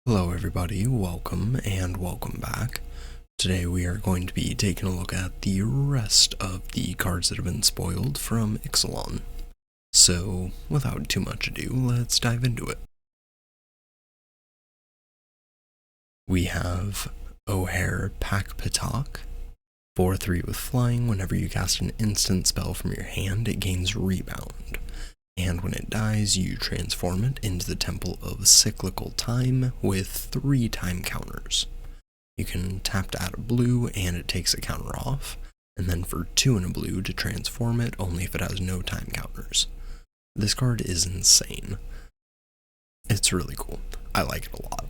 Hello everybody, welcome and welcome back. Today we are going to be taking a look at the rest of the cards that have been spoiled from Ixalan. So, without too much ado, let's dive into it. We have O'Hare Pack-Patak, 4/3 with flying. Whenever you cast an instant spell from your hand, it gains rebound. And when it dies, you transform it into the Temple of Cyclical Time with 3 time counters. You can tap to add a blue and it takes a counter off, and then for 2 and a blue to transform it only if it has no time counters. This card is insane. It's really cool. I like it a lot.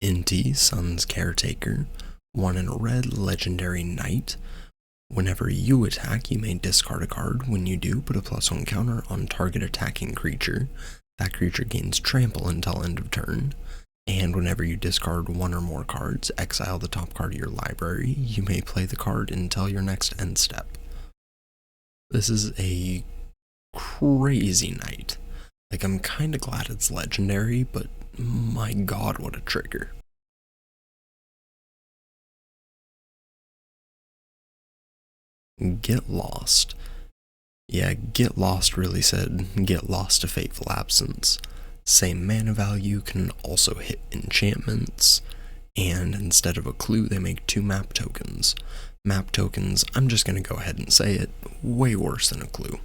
Inti, Sun's Caretaker, 1 in a red legendary knight. Whenever you attack, you may discard a card. When you do, put a +1 counter on target attacking creature. That creature gains trample until end of turn. And whenever you discard 1 or more cards, exile the top card of your library. You may play the card until your next end step. This is a crazy knight. I'm kinda glad it's legendary, but my god, what a trigger. Get Lost. Yeah, Get Lost really said get lost to Fateful Absence. Same mana value, can also hit enchantments, and instead of a clue, they make 2 map tokens. Map tokens, I'm just going to go ahead and say it, way worse than a clue.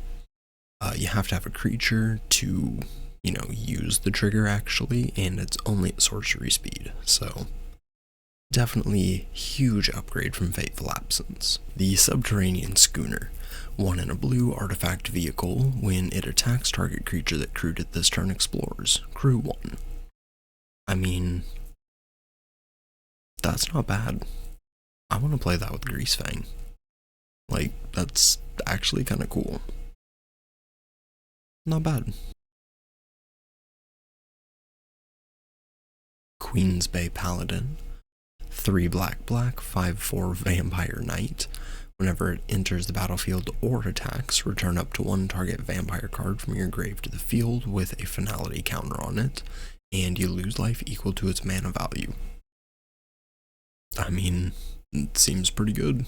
You have to have a creature to, use the trigger actually, and it's only at sorcery speed, so definitely huge upgrade from Fateful Absence. The Subterranean Schooner, 1 in a blue artifact vehicle. When it attacks target creature that crewed it this turn explores. Crew 1. I mean, that's not bad. I want to play that with Greasefang. That's actually kind of cool. Not bad. Queen's Bay Paladin, 3 black, 5/4 Vampire Knight. Whenever it enters the battlefield or attacks, return up to 1 target vampire card from your grave to the field with a finality counter on it, and you lose life equal to its mana value. I mean, it seems pretty good.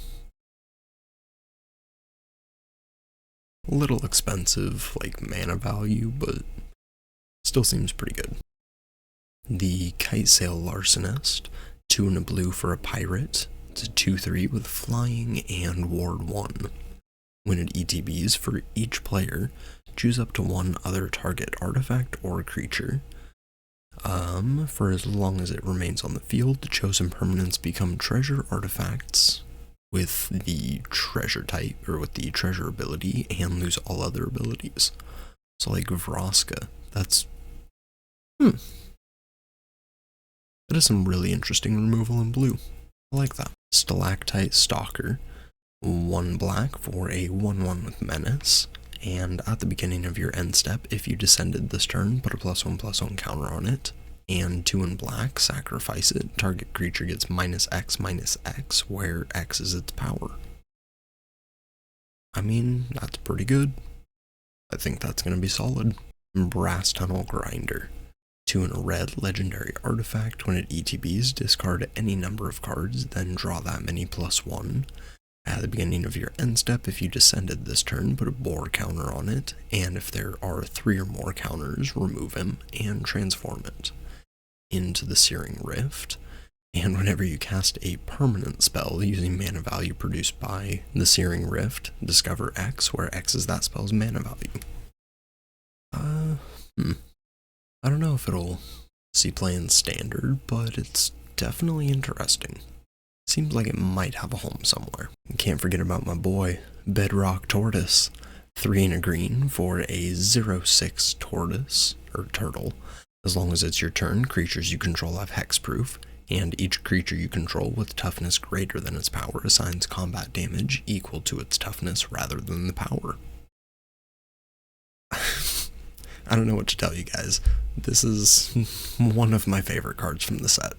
A little expensive, mana value, but still seems pretty good. The Kitesail Larcenist, 2 in a blue for a pirate. It's a 2/3 with flying and ward 1. When it ETBs, for each player, choose up to 1 other target artifact or creature. For as long as it remains on the field, the chosen permanents become treasure artifacts with the treasure type, or with the treasure ability, and lose all other abilities. So Vraska, that's that is some really interesting removal in blue. I like that. Stalactite Stalker, 1 black for a 1/1 with Menace, and at the beginning of your end step, if you descended this turn, put a +1/+1 counter on it, and 2 in black, sacrifice it. Target creature gets -X/-X, where X is its power. I mean, that's pretty good. I think that's going to be solid. Brass Tunnel Grinder, 2 in a red legendary artifact. When it ETBs, discard any number of cards, then draw that many +1. At the beginning of your end step, if you descended this turn, put a bore counter on it, and if there are 3 or more counters, remove him and transform it into the Searing Rift. And whenever you cast a permanent spell using mana value produced by the Searing Rift, discover X, where X is that spell's mana value. I don't know if it'll see play in standard, but it's definitely interesting. Seems like it might have a home somewhere. Can't forget about my boy, Bedrock Tortoise. 3 in a green for a 0/6 tortoise, or turtle. As long as it's your turn, creatures you control have hexproof, and each creature you control with toughness greater than its power assigns combat damage equal to its toughness rather than the power. I don't know what to tell you guys. This is one of my favorite cards from the set.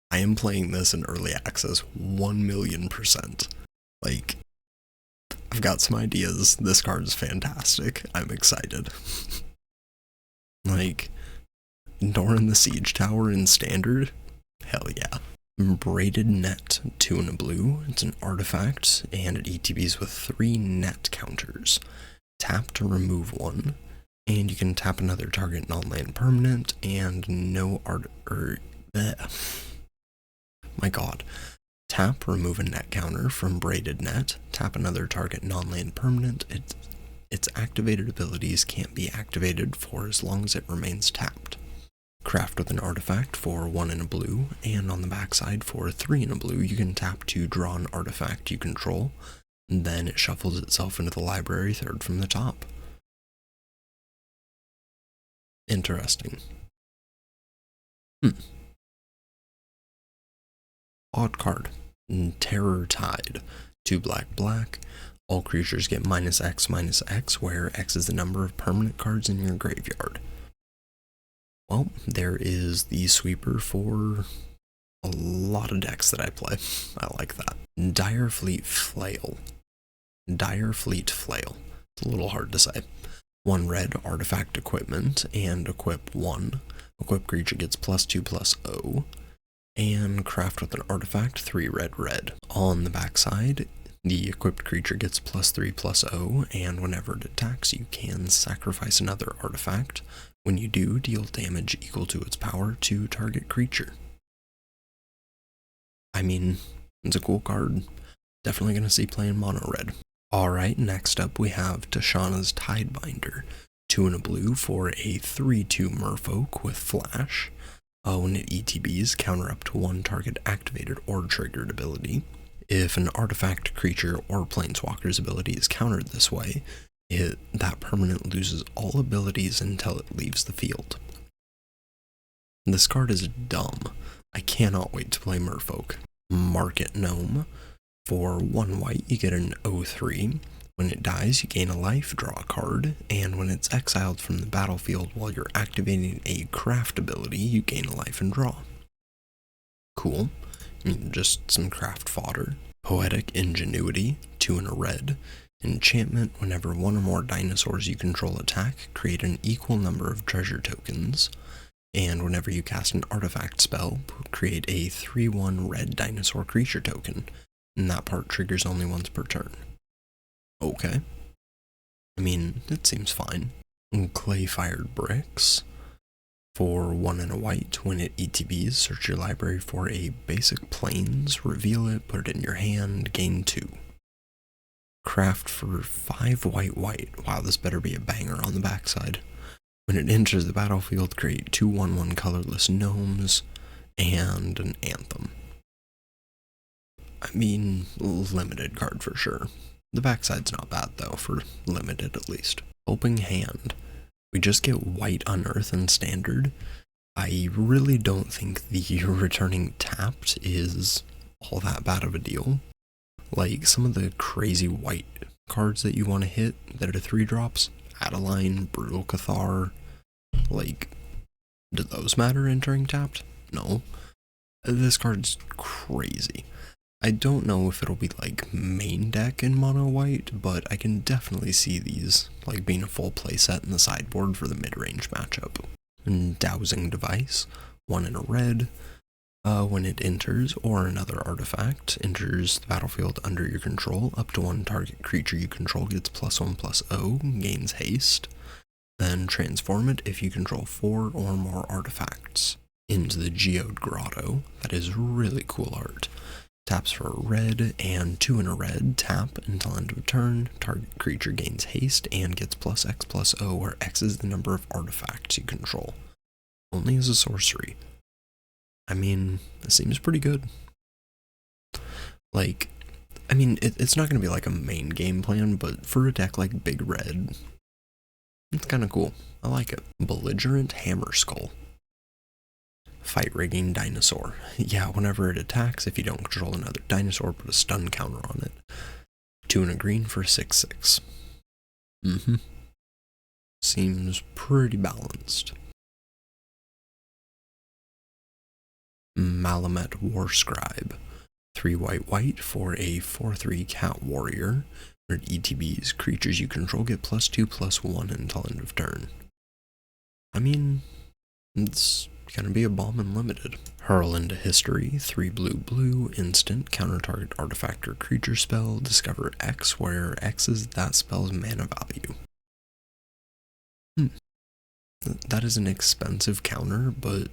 I am playing this in early access 1,000,000%. I've got some ideas. This card is fantastic. I'm excited. Ignoring the siege tower in standard? Hell yeah. Braided Net, 2 and a blue. It's an artifact, and it ETBs with 3 net counters. Tap to remove one, and you can tap another target non-land permanent, and no art or my god. Tap, remove a net counter from Braided Net. Tap another target non-land permanent. Its activated abilities can't be activated for as long as it remains tapped. Craft with an artifact for 1 and a blue, and on the backside for 3 and a blue, you can tap to draw an artifact you control, and then it shuffles itself into the library third from the top. Interesting. Odd card. Terror Tide. 2 black. All creatures get -X/-X, where X is the number of permanent cards in your graveyard. Well, there is the sweeper for a lot of decks that I play. I like that. Dire Fleet Flail. It's a little hard to say. 1 red artifact equipment, and equip 1. Equip creature gets +2/+0. And craft with an artifact, 3 red. On the backside, the equipped creature gets +3/+0, and whenever it attacks, you can sacrifice another artifact. When you do, deal damage equal to its power to target creature. I mean, it's a cool card. Definitely going to see playing mono red. Alright, next up we have Tashana's Tidebinder. 2 and a blue for a 3/2 merfolk with flash. When it ETBs, counter up to 1 target activated or triggered ability. If an artifact, creature, or planeswalker's ability is countered this way, that permanent loses all abilities until it leaves the field. This card is dumb. I cannot wait to play Merfolk. Market Gnome. For 1 white, you get an 0/3. When it dies, you gain a life, draw a card, and when it's exiled from the battlefield while you're activating a craft ability, you gain a life and draw. Cool. Just some craft fodder. Poetic Ingenuity, 2 and a red. Enchantment, whenever 1 or more dinosaurs you control attack, create an equal number of treasure tokens. And whenever you cast an artifact spell, create a 3/1 red dinosaur creature token. And that part triggers only once per turn. Okay. I mean, it seems fine. Clay-Fired Bricks. For 1 and a white, when it ETBs, search your library for a basic plains, reveal it, put it in your hand, gain 2. Craft for 5 white. Wow, this better be a banger on the backside. When it enters the battlefield, create 2 1/1 colorless gnomes and an anthem. I mean, limited card for sure. The backside's not bad though, for limited at least. Helping Hand. We just get white unearth in standard. I really don't think the returning tapped is all that bad of a deal. Like, some of the crazy white cards that you want to hit that are 3-drops, Adeline, Brutal Cathar, like, do those matter entering tapped? No. This card's crazy. I don't know if it'll be like main deck in mono white, but I can definitely see these like being a full playset in the sideboard for the mid-range matchup. And Dowsing Device, 1 and a red. When it enters, or another artifact enters the battlefield under your control, up to 1 target creature you control gets +1/+0, gains haste. Then transform it if you control 4 or more artifacts. Into the Geode Grotto. That is really cool art. Taps for a red, and 2 and a red, tap until end of turn, target creature gains haste and gets +X/+0, where X is the number of artifacts you control. Only as a sorcery. I mean, it seems pretty good. Like, I mean, it's not going to be like a main game plan, but for a deck like Big Red, it's kind of cool. I like it. Belligerent Hammerskull. Fight Rigging Dinosaur. Yeah, whenever it attacks, if you don't control another dinosaur, put a stun counter on it. 2 and a green for 6/6. Seems pretty balanced. Malamet Warscribe. 3 white for a 4/3 cat warrior. Where it ETBs, creatures you control get +2/+1 until end of turn. I mean, It's gonna be a bomb unlimited. Hurl into history, 3 blue blue, instant, counter target artifact or creature spell, discover X, where X is that spell's mana value. That is an expensive counter, but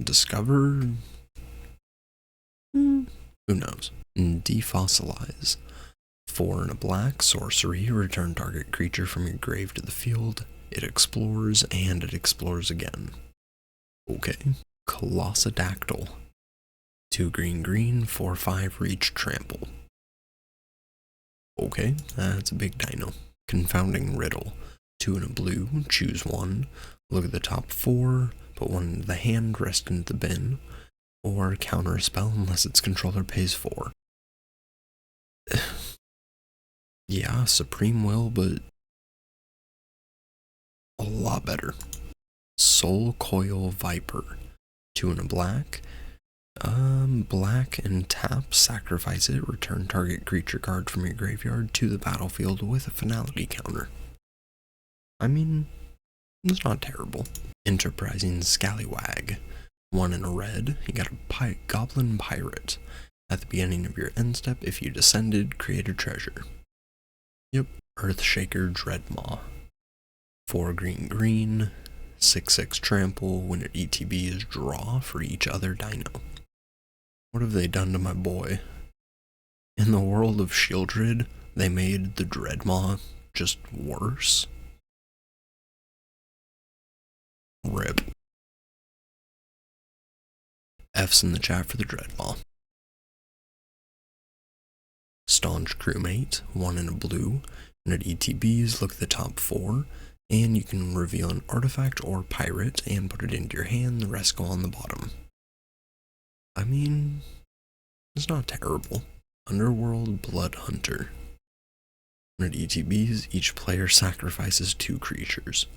discover? Who knows? Defossilize. 4 and a black, sorcery, return target creature from your grave to the field. It explores, and it explores again. Okay. Colossadactyl. 2 green green, 4/5 reach trample. Okay, that's a big dino. Confounding riddle. 2 and a blue, choose one. Look at the top 4, put one into the hand, rest into the bin. Or counter a spell unless its controller pays 4. Yeah, Supreme Will, but a lot better. Soul Coil Viper. 2 and a black. Black and tap, sacrifice it, return target creature card from your graveyard to the battlefield with a finality counter. I mean, it's not terrible. Enterprising Scallywag. 1 in a red, you got a goblin pirate. At the beginning of your end step, if you descended, create a treasure. Yep, Earthshaker Dreadmaw. 4 green green, 6/6 trample, when it ETB is draw for each other dino. What have they done to my boy? In the world of Shieldred, they made the Dreadmaw just worse. RIP. F's in the chat for the Dreadmaw. Staunch Crewmate, 1 in a blue, and at ETBs, look at the top 4, and you can reveal an artifact or pirate and put it into your hand, the rest go on the bottom. I mean, it's not terrible. Underworld Blood Hunter. At ETBs, each player sacrifices 2 creatures.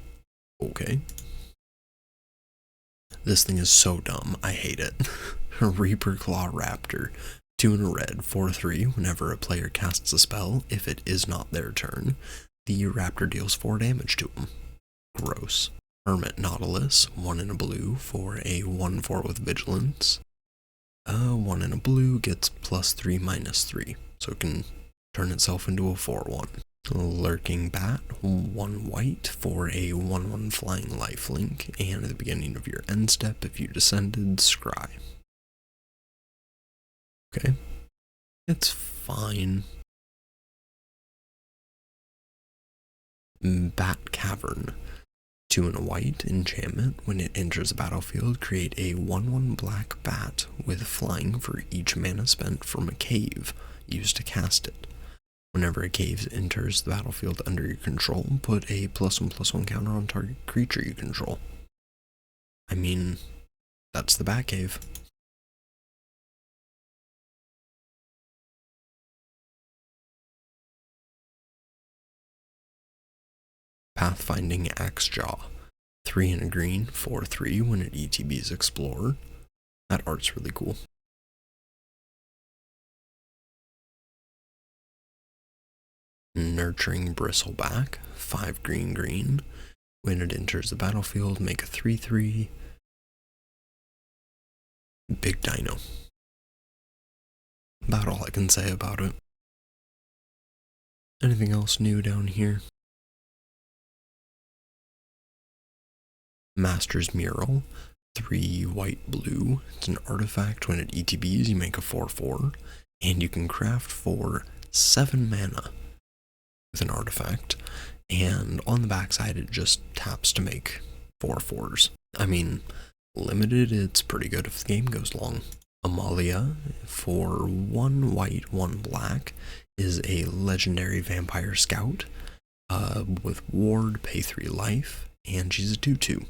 Okay. This thing is so dumb, I hate it. Reaper Claw Raptor. 2 in a red, 4/3, whenever a player casts a spell, if it is not their turn, the raptor deals 4 damage to them. Gross. Hermit Nautilus, 1 in a blue for a 1/4 with vigilance. 1 in a blue gets +3/-3, so it can turn itself into a 4/1. Lurking Bat, 1 white for a 1/1 flying lifelink, and at the beginning of your end step, if you descended, scry. Okay, it's fine. Bat Cavern. 2 in a white, enchantment. When it enters the battlefield, create a 1/1 black bat with flying for each mana spent from a cave used to cast it. Whenever a cave enters the battlefield under your control, put a +1/+1 counter on target creature you control. I mean, that's the Batcave. Pathfinding Axejaw. 3 in a green, 4/3, when it ETBs Explorer. That art's really cool. Nurturing Bristleback, 5 green green. When it enters the battlefield, make a 3/3. Big dino. About all I can say about it. Anything else new down here? Master's Mural, 3 white blue. It's an artifact. When it ETBs, you make a 4/4, and you can craft for 7 mana with an artifact, and on the backside it just taps to make 4/4s. I mean, limited, it's pretty good if the game goes long. Amalia, for 1 white, 1 black, is a legendary vampire scout with ward, pay 3 life, and she's a 2/2.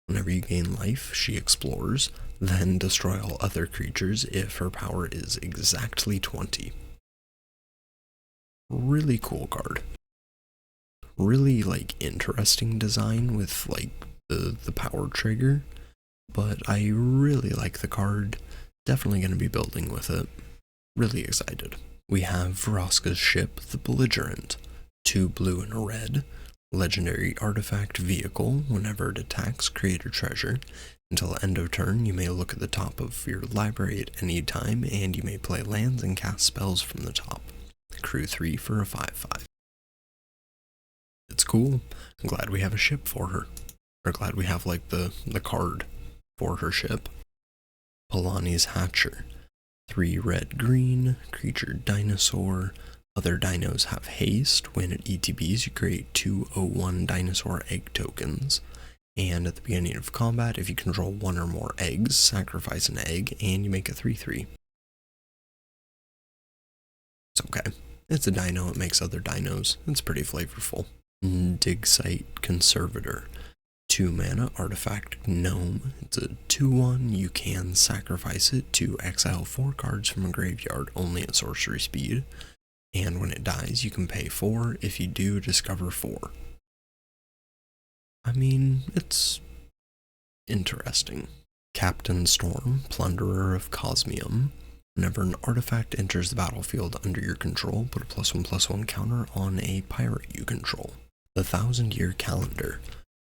Whenever you gain life, she explores, then destroy all other creatures if her power is exactly 20. Really cool card. Really, interesting design with, the power trigger, but I really like the card. Definitely going to be building with it. Really excited. We have Vraska's ship, the Belligerent. 2 blue and a red. Legendary artifact vehicle. Whenever it attacks, create a treasure. Until end of turn, you may look at the top of your library at any time, and you may play lands and cast spells from the top. Crew 3 for a 5/5. It's cool. I'm glad we have a ship for her. Or glad we have, like, the card for her ship. Polani's Hatcher. 3 red-green, creature dinosaur. Other dinos have haste. When it ETBs, you create 2/01 dinosaur egg tokens. And at the beginning of combat, if you control 1 or more eggs, sacrifice an egg, and you make a 3/3. It's okay. It's a dino, it makes other dinos. It's pretty flavorful. Dig Site Conservator. 2 mana artifact gnome. It's a 2/1. You can sacrifice it to exile 4 cards from a graveyard only at sorcery speed. And when it dies, you can pay 4. If you do, discover 4. I mean, it's interesting. Captain Storm, Plunderer of Cosmium. Whenever an artifact enters the battlefield under your control, put a +1/+1 counter on a pirate you control. The 1000-Year Calendar.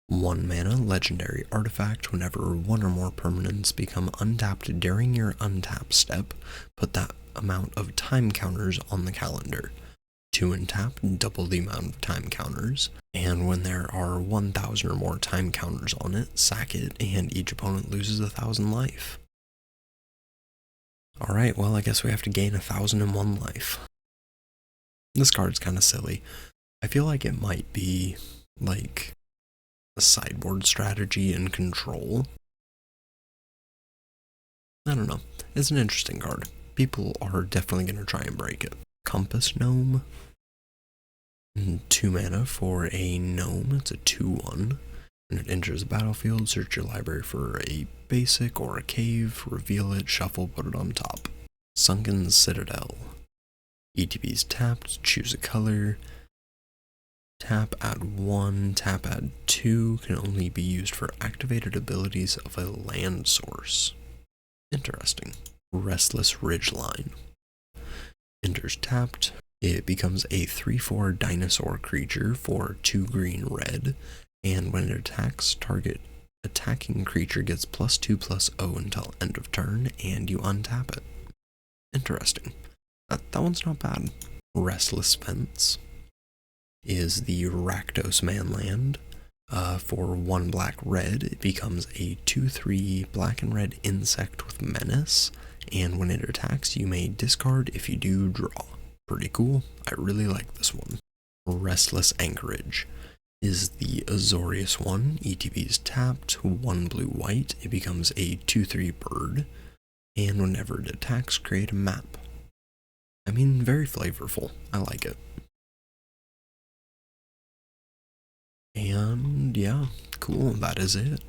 1 mana legendary artifact. Whenever 1 or more permanents become untapped during your untap step, put that amount of time counters on the calendar. 2 and tap, double the amount of time counters. And when there are 1000 or more time counters on it, sack it, and each opponent loses 1000 life. Alright, well, I guess we have to gain 1001 life. This card's kind of silly. I feel like it might be, like, a sideboard strategy in Control. I don't know. It's an interesting card. People are definitely going to try and break it. Compass Gnome. 2 mana for a gnome. It's a 2/1. When it enters the battlefield, search your library for a basic or a cave, reveal it, shuffle, put it on top. Sunken Citadel. ETB's tapped, choose a color. Tap, add 1, tap, add 2, can only be used for activated abilities of a land source. Interesting. Restless Ridgeline. Enters tapped. It becomes a 3/4 dinosaur creature for 2 green red, and when it attacks, target attacking creature gets +2/+0 until end of turn, and you untap it. Interesting. That one's not bad. Restless Fence is the Rakdos Manland. For 1 black red, it becomes a 2/3 black and red insect with menace, and when it attacks, you may discard. If you do, draw. Pretty cool. I really like this one. Restless Anchorage is the Azorius one. ETB's tapped, 1 blue-white. It becomes a 2/3 bird, and whenever it attacks, create a map. I mean, very flavorful. I like it. And yeah, cool. That is it.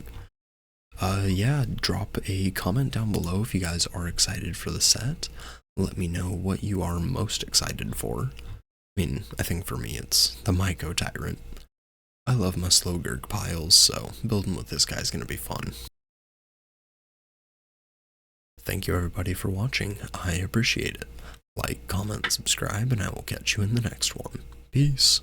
Yeah, drop a comment down below if you guys are excited for the set. Let me know what you are most excited for. I mean, I think for me it's the Myco Tyrant. I love my Slowgurk piles, so building with this guy's gonna be fun. Thank you everybody for watching. I appreciate it. Like, comment, subscribe, and I will catch you in the next one. Peace.